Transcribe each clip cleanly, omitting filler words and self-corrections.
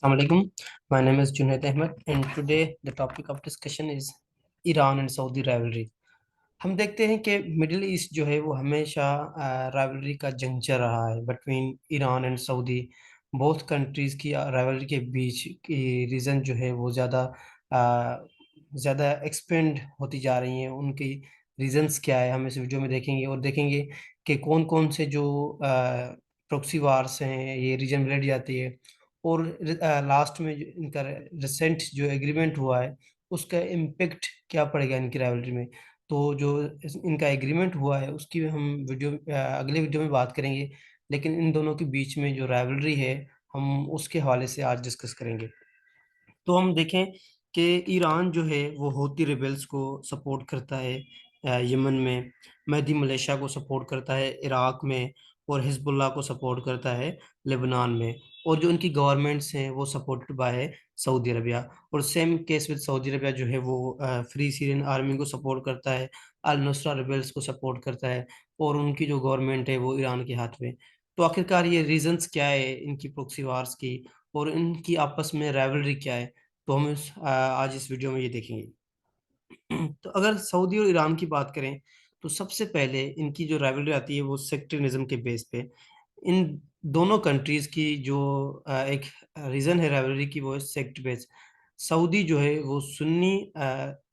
Assalamualaikum. My name is Junaid Ahmed, and today the topic of discussion is Iran and Saudi rivalry. हम देखते हैं कि middle east जो है वो हमेशा राइवलरी का जंग चल रहा है between Iran and Saudi. Both countries की राइवलरी के बीच की रीज़न जो है वो ज़्यादा एक्सपेंड होती जा रही हैं। उनकी रीज़न्स क्या है हम इस वीडियो में देखेंगे और देखेंगे कि कौन कौन से जो प्रॉक्सी वार्स हैं ये रीजन में लड़ जाती है। और लास्ट में जो इनका रिसेंट जो एग्रीमेंट हुआ है उसका इम्पेक्ट क्या पड़ेगा इनकी राइवलरी में। तो जो इनका एग्रीमेंट हुआ है उसकी हम अगले वीडियो में बात करेंगे, लेकिन इन दोनों के बीच में जो राइवलरी है हम उसके हवाले से आज डिस्कस करेंगे। तो हम देखें कि ईरान जो है वो हूती रिबेल्स को सपोर्ट करता है यमन में, महदी मलेशिया को सपोर्ट करता है इराक में, और हिजबुल्लाह को सपोर्ट करता है लेबनान में। और जो उनकी गवर्नमेंट्स हैं वो सपोर्टेड बाय है सऊदी अरबिया। और same case with Saudi Arabia जो है वो फ्री सीरियन आर्मी को सपोर्ट करता है, अल नुसरा रिबेल्स को सपोर्ट करता है, और उनकी जो गवर्नमेंट है वो ईरान के हाथ में। तो आखिरकार ये रीजंस क्या है इनकी प्रोक्सी वार्स की, और इनकी आपस में राइवलरी क्या है, तो हम आज इस वीडियो में ये देखेंगे। तो अगर सऊदी और ईरान की बात करें तो सबसे पहले इनकी जो राइवलरी आती है वो सेक्टरिज्म के बेस पे। इन दोनों कंट्रीज की जो एक रीजन है राइवलरी की वो है सेक्ट बेस। सऊदी जो है वो सुन्नी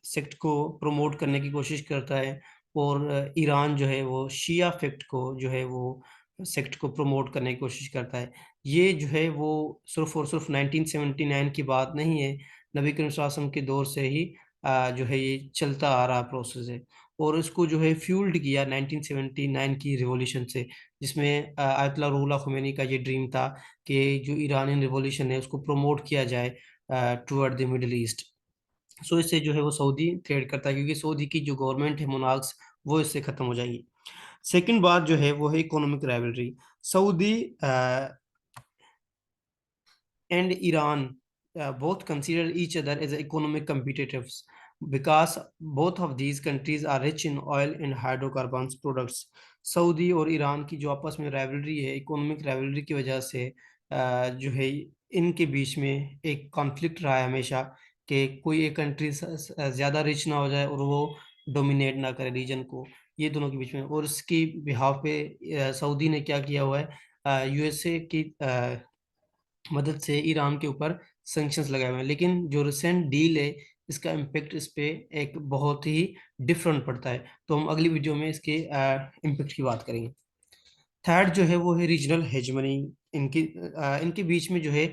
सेक्ट को प्रमोट करने की कोशिश करता है, और ईरान जो है वो शिया फेक्ट को जो है वो सेक्ट को प्रमोट करने की कोशिश करता है। ये जो है वो सिर्फ और सिर्फ 1979 की बात नहीं है, नबी करीम सल्लल्लाहु अलैहि वसल्लम के दौर से ही जो है ये चलता आ रहा प्रोसेस है। और इसको जो है फ्यूल्ड किया 1979 की रिवॉल्यूशन से, जिसमें आयतुल्लाह रुहुल्लाह खुमैनी का ये ड्रीम था कि जो ईरानियन रिवॉल्यूशन है उसको प्रमोट किया जाए टुवर्ड द मिडिल ईस्ट। सो इससे जो है वो सऊदी ट्रेड करता है, क्योंकि सऊदी की जो गवर्नमेंट है मोनार्क्स वो इससे खत्म हो जाएगी। सेकंड बात जो है वो है economic rivalry. Saudi and Iran both consider each other as economic competitors because both of these countries are rich in oil and hydrocarbons products. Saudi और ईरान की जो आपस में राइवलरी है, इकोनॉमिक राइवलरी की वजह से जो है इनके बीच में एक कॉन्फ्लिक्ट रहा है हमेशा कि कोई एक कंट्री ज़्यादा रिच ना हो जाए और वो डोमिनेट ना करे रीजन को, ये दोनों के बीच में। और इसकी बिहाफ पे सऊदी ने क्या किया हुआ है, यूएसए की मदद से ईरान के ऊपर सैंक्शंस लगाए हुए हैं। लेकिन जो रिसेंट डील है इसका इम्पेक्ट इस पे एक बहुत ही डिफरेंट पड़ता है, तो हम अगली वीडियो में इसके इम्पेक्ट की बात करेंगे। थर्ड जो है वो है रीजनल हेजमनी। इनके बीच में जो है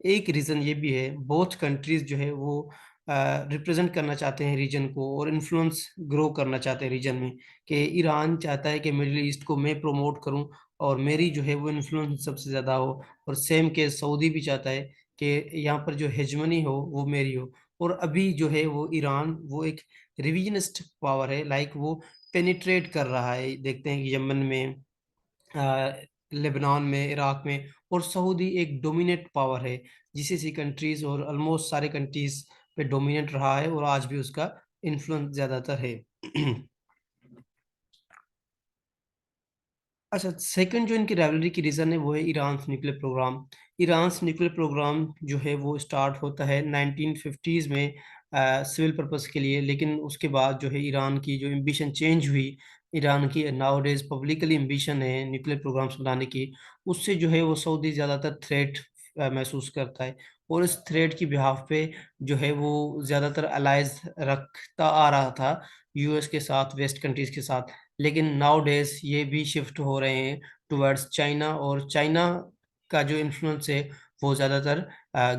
एक रीज़न ये भी है, बोथ कंट्रीज जो है वो रिप्रेजेंट करना चाहते हैं रीजन को और इन्फ्लुएंस ग्रो करना चाहते हैं रीजन में, कि ईरान चाहता है कि मिडिल ईस्ट को मैं प्रमोट करूं और मेरी जो है वो इन्फ्लुएंस सबसे ज़्यादा हो। और सेम के सऊदी भी चाहता है कि यहाँ पर जो हेजमनी हो वो मेरी हो। और अभी जो है वो ईरान वो एक रिविजनिस्ट पावर है, लाइक वो पेनिट्रेट कर रहा है। देखते हैं कि यमन में, लेबनान में, इराक में। और सऊदी एक डोमिनेट पावर है, जीसीसी कंट्रीज और ऑलमोस्ट सारे कंट्रीज पे डोमिनेट रहा है और आज भी उसका इन्फ्लुएंस ज़्यादातर है। अच्छा, सेकंड जो इनकी राइवलरी की रीज़न है वो है Iran nuclear program. Iran nuclear program जो है वो स्टार्ट होता है 1950s में सिविल पर्पस के लिए, लेकिन उसके बाद जो है ईरान की जो एम्बिशन चेंज हुई। ईरान की नाउ डेज पब्लिकली एम्बिशन है न्यूक्लियर प्रोग्राम्स बनाने की। उससे जो है वो सऊदी ज़्यादातर थ्रेट महसूस करता है, और इस थ्रेट की बिहाफ पे जो है वो ज़्यादातर अलाइज रखता आ रहा था यूएस के साथ, वेस्ट कंट्रीज के साथ। लेकिन नाउ डेज ये भी शिफ्ट हो रहे हैं टुवर्ड्स चाइना, और चाइना का जो इन्फ्लुएंस है वो ज़्यादातर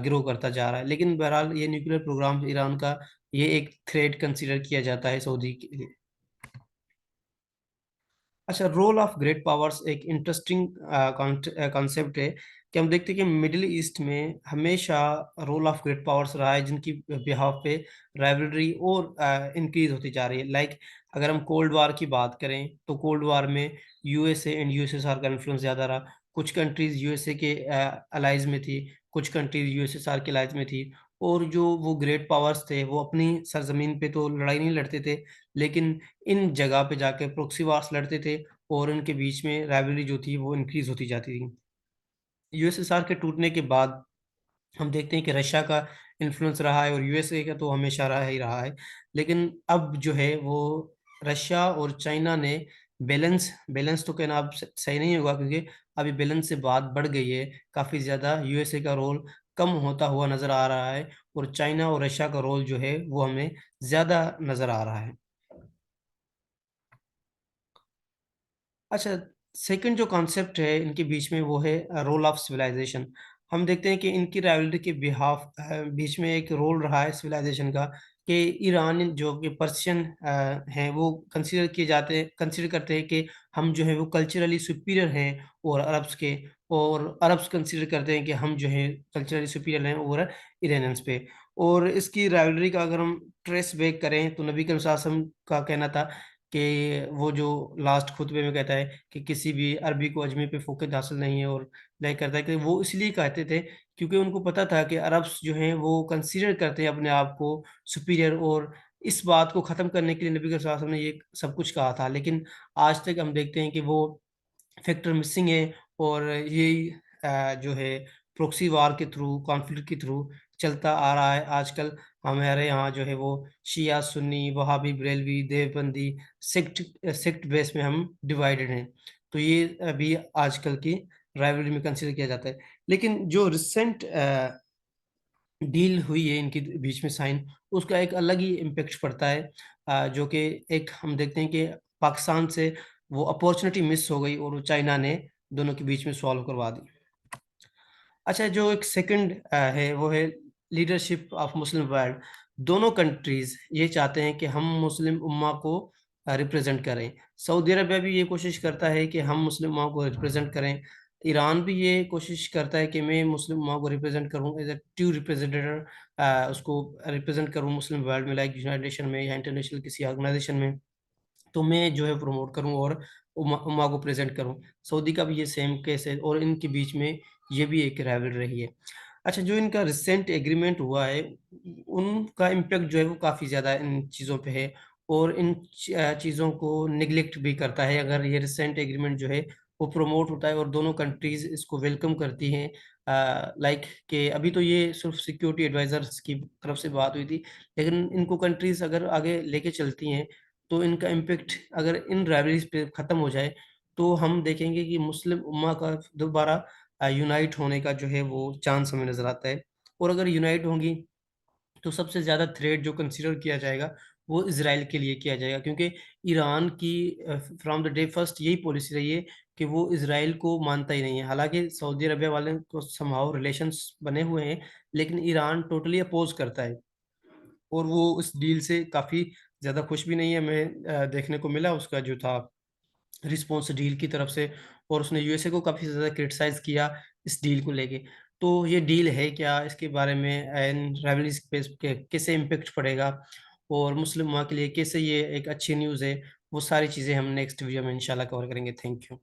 ग्रो करता जा रहा है। लेकिन बहरहाल ये न्यूक्लियर प्रोग्राम ईरान का ये एक थ्रेट कंसीडर किया जाता है सऊदी के लिए। अच्छा, रोल ऑफ ग्रेट पावर्स एक इंटरेस्टिंग कॉन्सेप्ट है, कि हम देखते हैं कि मिडिल ईस्ट में हमेशा रोल ऑफ ग्रेट पावर्स रहा है जिनकी बिहाफ पे राइवलरी और इंक्रीज होती जा रही है। लाइक अगर हम कोल्ड वार की बात करें तो कोल्ड वार में यूएसए एंड यूएसएसआर का इन्फ्लुएंस ज़्यादा रहा। कुछ कंट्रीज यूएसए के अलाइज में थी, कुछ कंट्रीज यूएसएसआर के अलाइज में थी। और जो वो ग्रेट पावर्स थे वो अपनी सरजमीन पे तो लड़ाई नहीं लड़ते थे, लेकिन इन जगह पे जाके प्रॉक्सी वार्स लड़ते थे, और इनके बीच में राइवलरी जो थी वो इंक्रीज होती जाती थी। यूएसएसआर के टूटने के बाद हम देखते हैं कि रशिया का इन्फ्लुएंस रहा है और यूएसए का तो हमेशा रहा ही रहा है। लेकिन अब जो है वो रशिया और चाइना ने बैलेंस बैलेंस तो कहना अब सही नहीं होगा, क्योंकि अभी बैलेंस से बात बढ़ गई है। काफ़ी ज़्यादा यूएसए का रोल कम होता हुआ नज़र आ रहा है और चाइना और रशिया का रोल जो है वो हमें ज़्यादा नज़र आ रहा है। अच्छा, सेकंड जो कॉन्सेप्ट है इनके बीच में वो है रोल ऑफ सिविलाइज़ेशन। हम देखते हैं कि इनकी राइवलरी के बीच में एक रोल रहा है सिविलाइज़ेशन का, कि ईरान जो कि पर्शियन हैं वो कंसीडर करते हैं कि हम जो है वो कल्चरली सुपीरियर हैं और अरब्स के, और अरब्स कंसीडर करते हैं कि हम जो है कल्चरली सुपीरियर हैं ओवर इरानियंस पे। और इसकी राइवलरी का अगर हम ट्रेस बैक करें तो नबी करीम सल्लल्लाहु अलैहि वसल्लम का कहना था कि वो जो लास्ट खुतबे में कहता है कि किसी भी अरबी को अजमी पे फ़ोक़त हासिल नहीं है, और लाइक करता है कि वो इसलिए कहते थे क्योंकि उनको पता था कि अरब्स जो हैं वो कंसीडर करते हैं अपने आप को सुपीरियर, और इस बात को ख़त्म करने के लिए नबी सल्लल्लाहु अलैहि वसल्लम ने ये सब कुछ कहा था। लेकिन आज तक हम देखते हैं कि वो फैक्टर मिसिंग है, और यही जो है प्रॉक्सी वॉर के थ्रू, कॉन्फ्लिक्ट के थ्रू चलता आ रहा है। आजकल हमारे यहाँ जो है वो शिया, सुन्नी, वहाबी, बरेलवी, देवबंदी सेक्ट बेस में हम डिवाइडेड हैं। तो ये अभी आजकल की राइवलरी में कंसीडर किया जाता है। लेकिन जो रिसेंट डील हुई है इनके बीच में साइन, उसका एक अलग ही इम्पैक्ट पड़ता है, जो कि एक हम देखते हैं कि पाकिस्तान से वो अपॉर्च्युनिटी मिस हो गई और वो चाइना ने दोनों के बीच में सॉल्व करवा दी। अच्छा, जो एक सेकंड है वो है लीडरशिप ऑफ मुस्लिम वर्ल्ड। दोनों कंट्रीज़ ये चाहते हैं कि हम मुस्लिम उम्मा को रिप्रेज़ेंट करें। सऊदी अरबिया भी ये कोशिश करता है कि हम मुस्लिम उम्मा को रिप्रेज़ेंट करें। ईरान भी ये कोशिश करता है कि मैं मुस्लिम उम्मा को रिप्रेज़ेंट करूँ, एज़ अ ट्रू रिप्रेजेंटेटिव, उसको रिप्रेज़ेंट करूँ मुस्लिम वर्ल्ड में, लाइक यूनाइटेड नेशन में या इंटरनेशनल किसी ऑर्गनाइज़ेशन में। तो मैं जो है प्रमोट करूँ और उम्मा उम्मा को प्रेज़ेंट करूँ। सऊदी का भी ये सेम केस है और इनके बीच में ये भी एक राइवलरी रही है। अच्छा, जो इनका रिसेंट एग्रीमेंट हुआ है, उनका इम्पैक्ट जो है वो काफ़ी ज़्यादा इन चीज़ों पे है, और इन चीज़ों को नेग्लेक्ट भी करता है। अगर ये रिसेंट एग्रीमेंट जो है वो प्रमोट होता है और दोनों कंट्रीज़ इसको वेलकम करती हैं, लाइक कि अभी तो ये सिर्फ़ सिक्योरिटी एडवाइज़र्स की तरफ से बात हुई थी, लेकिन इनको कंट्रीज़ अगर आगे लेके चलती हैं तो इनका इम्पैक्ट अगर इन राइवलरीज़ पे ख़त्म हो जाए, तो हम देखेंगे कि मुस्लिम उम्मा का दोबारा यूनाइट होने का जो है वो चांस हमें नज़र आता है। और अगर यूनाइट होंगी, तो सबसे ज़्यादा थ्रेट जो कंसीडर किया जाएगा, वो इज़राइल के लिए किया जाएगा, क्योंकि ईरान की फ्रॉम द डे फर्स्ट यही पॉलिसी रही है कि वो इज़राइल को मानता ही नहीं है। हालाँकि सऊदी अरबिया वाले को समहाउ रिलेशंस बने हुए हैं, लेकिन ईरान टोटली अपोज़ करता है। और वो उस डील से काफ़ी ज़्यादा खुश भी नहीं है। हमें देखने को मिला उसका जो था रिस्पॉन्स डील की तरफ से, और उसने यूएसए को काफ़ी ज़्यादा क्रिटिसाइज़ किया इस डील को लेके। तो ये डील है क्या? इसके बारे में एंड राइवलरीज़ पे के कैसे इम्पैक्ट पड़ेगा और मुस्लिम उम्मा के लिए कैसे ये एक अच्छी न्यूज़ है, वो सारी चीज़ें हम नेक्स्ट वीडियो में इंशाल्लाह कवर करेंगे। Thank you.